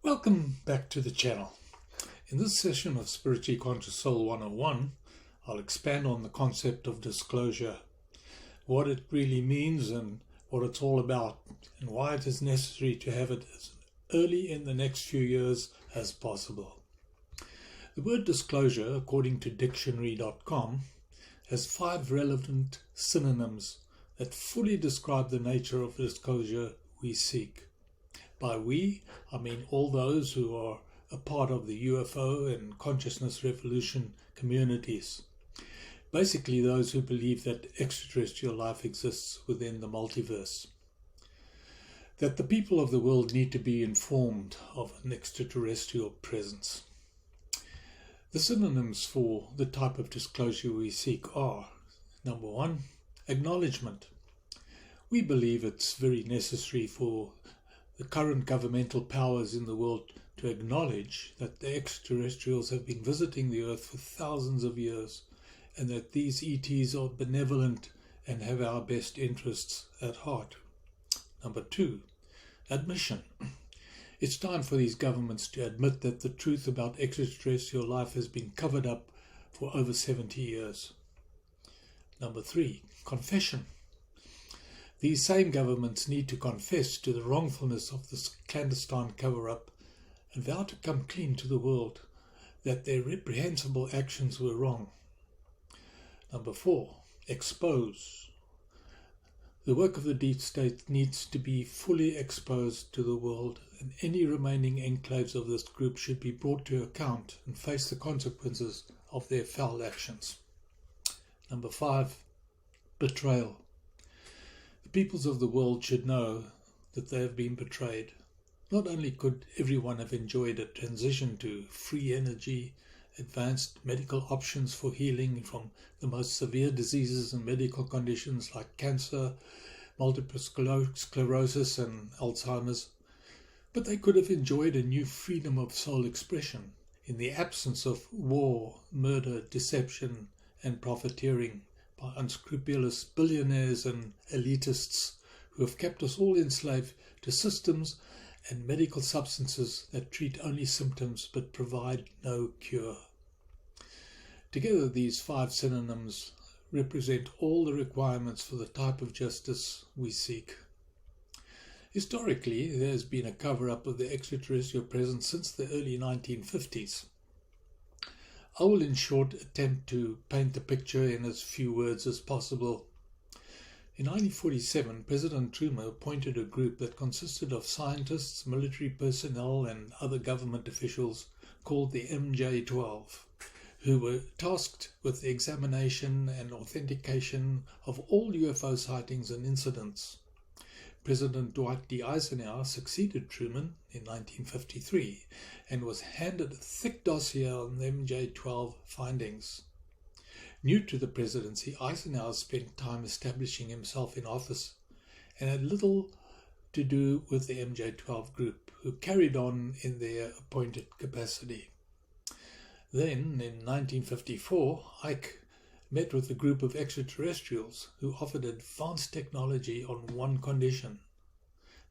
Welcome back to the channel. In this session of Spiritually Conscious Soul 101, I'll expand on the concept of disclosure, what it really means and what it's all about, and why it is necessary to have it as early in the next few years as possible. The word disclosure, according to dictionary.com, has 5 relevant synonyms that fully describe the nature of disclosure we seek. By we, I mean all those who are a part of the UFO and consciousness revolution communities. Basically those who believe that extraterrestrial life exists within the multiverse. That the people of the world need to be informed of an extraterrestrial presence. The synonyms for the type of disclosure we seek are: number 1, acknowledgement. We believe it's very necessary for the current governmental powers in the world to acknowledge that the extraterrestrials have been visiting the Earth for thousands of years and that these ETs are benevolent and have our best interests at heart. Number 2, admission. It's time for these governments to admit that the truth about extraterrestrial life has been covered up for over 70 years. Number 3, confession. These same governments need to confess to the wrongfulness of this clandestine cover-up and vow to come clean to the world that their reprehensible actions were wrong. Number 4, expose. The work of the deep state needs to be fully exposed to the world, and any remaining enclaves of this group should be brought to account and face the consequences of their foul actions. Number 5, betrayal. The peoples of the world should know that they have been betrayed. Not only could everyone have enjoyed a transition to free energy, advanced medical options for healing from the most severe diseases and medical conditions like cancer, multiple sclerosis and Alzheimer's, but they could have enjoyed a new freedom of soul expression in the absence of war, murder, deception and profiteering by unscrupulous billionaires and elitists who have kept us all enslaved to systems and medical substances that treat only symptoms but provide no cure. Together, these 5 synonyms represent all the requirements for the type of justice we seek. Historically, there has been a cover-up of the extraterrestrial presence since the early 1950s. I will in short attempt to paint the picture in as few words as possible. In 1947, President Truman appointed a group that consisted of scientists, military personnel and other government officials called the MJ-12, who were tasked with the examination and authentication of all UFO sightings and incidents. President Dwight D. Eisenhower succeeded Truman in 1953 and was handed a thick dossier on the MJ-12 findings. New to the presidency, Eisenhower spent time establishing himself in office and had little to do with the MJ-12 group, who carried on in their appointed capacity. Then, in 1954, Ike met with a group of extraterrestrials who offered advanced technology on one condition: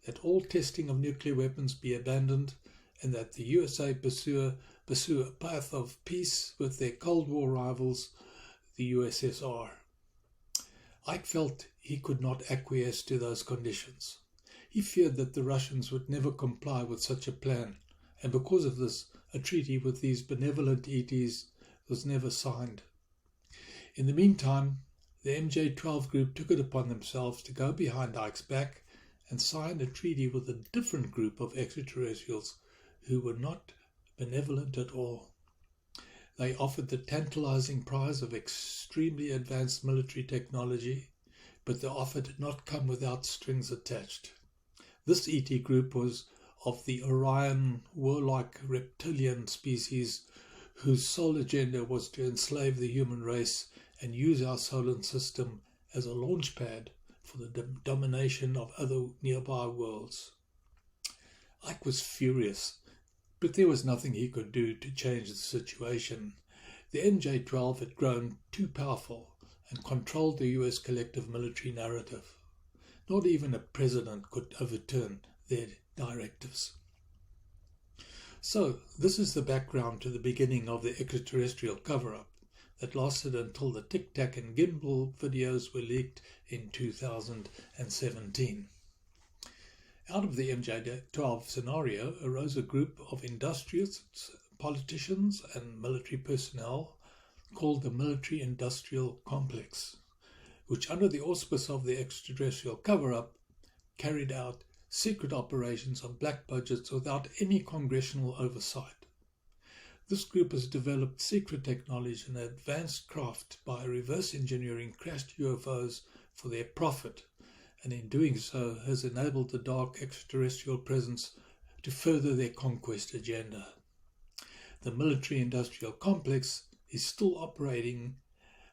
that all testing of nuclear weapons be abandoned and that the USA pursue a path of peace with their Cold War rivals, the USSR. Ike felt he could not acquiesce to those conditions. He feared that the Russians would never comply with such a plan, and because of this, a treaty with these benevolent ETs was never signed. In the meantime, the MJ-12 group took it upon themselves to go behind Ike's back and sign a treaty with a different group of extraterrestrials who were not benevolent at all. They offered the tantalizing prize of extremely advanced military technology, but the offer did not come without strings attached. This ET group was of the Orion warlike reptilian species whose sole agenda was to enslave the human race and use our solar system as a launch pad for the domination of other nearby worlds. Ike was furious, but there was nothing he could do to change the situation. The MJ-12 had grown too powerful and controlled the US collective military narrative. Not even a president could overturn their directives. So, this is the background to the beginning of the extraterrestrial cover-up that lasted until the Tic Tac and Gimbal videos were leaked in 2017. Out of the MJ-12 scenario arose a group of industrialists, politicians and military personnel called the Military-Industrial Complex, which under the auspice of the extraterrestrial cover-up carried out secret operations on black budgets without any congressional oversight. This group has developed secret technology and advanced craft by reverse engineering crashed UFOs for their profit, and in doing so has enabled the dark extraterrestrial presence to further their conquest agenda. The military-industrial complex is still operating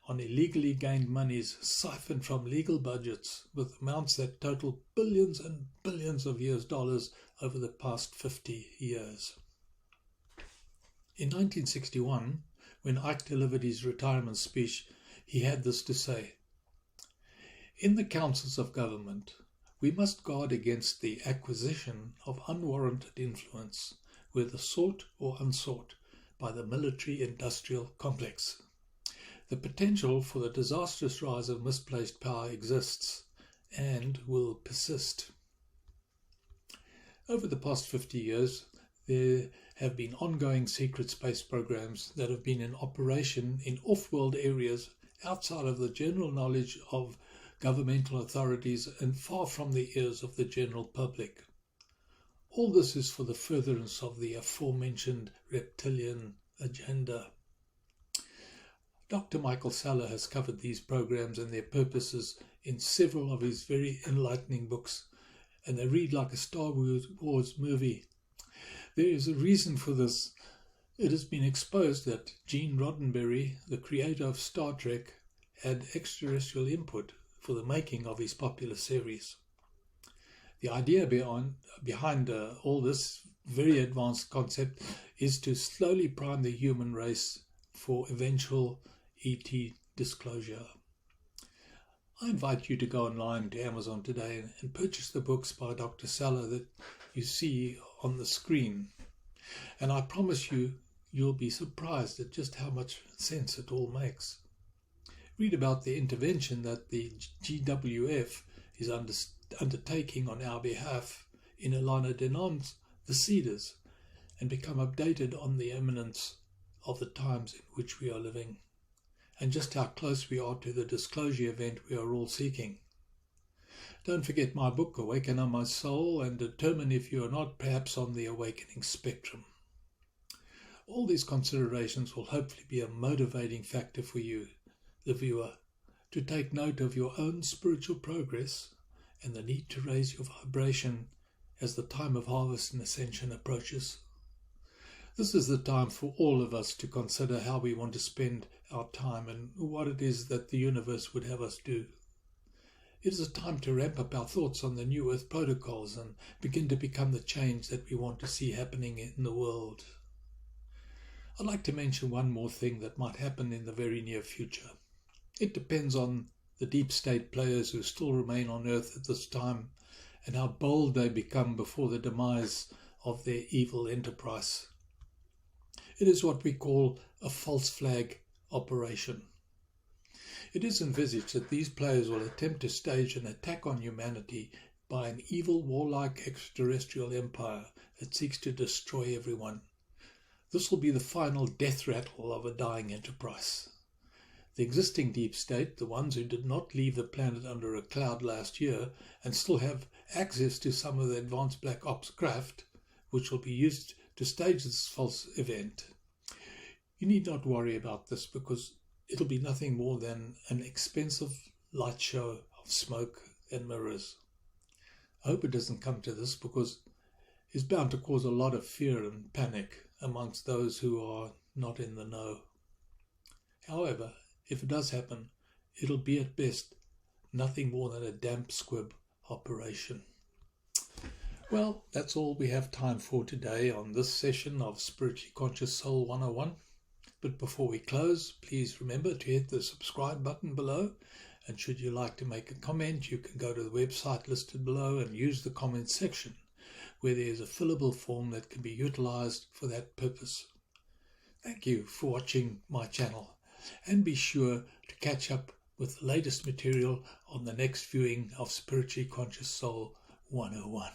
on illegally gained monies siphoned from legal budgets with amounts that total billions and billions of US dollars over the past 50 years. In 1961, when Ike delivered his retirement speech, he had this to say: "In the councils of government, we must guard against the acquisition of unwarranted influence, whether sought or unsought, by the military-industrial complex. The potential for the disastrous rise of misplaced power exists and will persist." Over the past 50 years, there have been ongoing secret space programs that have been in operation in off-world areas outside of the general knowledge of governmental authorities and far from the ears of the general public. All this is for the furtherance of the aforementioned reptilian agenda. Dr. Michael Saller has covered these programs and their purposes in several of his very enlightening books, and they read like a Star Wars movie. There is a reason for this. It has been exposed that Gene Roddenberry, the creator of Star Trek, had extraterrestrial input for the making of his popular series. The idea behind all this very advanced concept is to slowly prime the human race for eventual ET disclosure. I invite you to go online to Amazon today and purchase the books by Dr. Saller that you see on the screen. And I promise you'll be surprised at just how much sense it all makes. Read about the intervention that the GWF is undertaking on our behalf in Elana Denon's The Cedars, and become updated on the imminence of the times in which we are living, and just how close we are to the disclosure event we are all seeking. Don't forget my book, Awaken on My Soul, and determine if you are not perhaps on the awakening spectrum. All these considerations will hopefully be a motivating factor for you, the viewer, to take note of your own spiritual progress and the need to raise your vibration as the time of harvest and ascension approaches. This is the time for all of us to consider how we want to spend our time and what it is that the universe would have us do. It is a time to ramp up our thoughts on the New Earth protocols and begin to become the change that we want to see happening in the world. I'd like to mention one more thing that might happen in the very near future. It depends on the deep state players who still remain on Earth at this time and how bold they become before the demise of their evil enterprise. It is what we call a false flag operation. It is envisaged that these players will attempt to stage an attack on humanity by an evil, warlike extraterrestrial empire that seeks to destroy everyone. This will be the final death rattle of a dying enterprise. The existing deep state, the ones who did not leave the planet under a cloud last year and still have access to some of the advanced black ops craft, which will be used to stage this false event. You need not worry about this because it'll be nothing more than an expensive light show of smoke and mirrors. I hope it doesn't come to this because it's bound to cause a lot of fear and panic amongst those who are not in the know. However, if it does happen, it'll be at best nothing more than a damp squib operation. Well, that's all we have time for today on this session of Spiritually Conscious Soul 101. But before we close, please remember to hit the subscribe button below. And should you like to make a comment, you can go to the website listed below and use the comment section, where there is a fillable form that can be utilized for that purpose. Thank you for watching my channel, and be sure to catch up with the latest material on the next viewing of Spiritually Conscious Soul 101.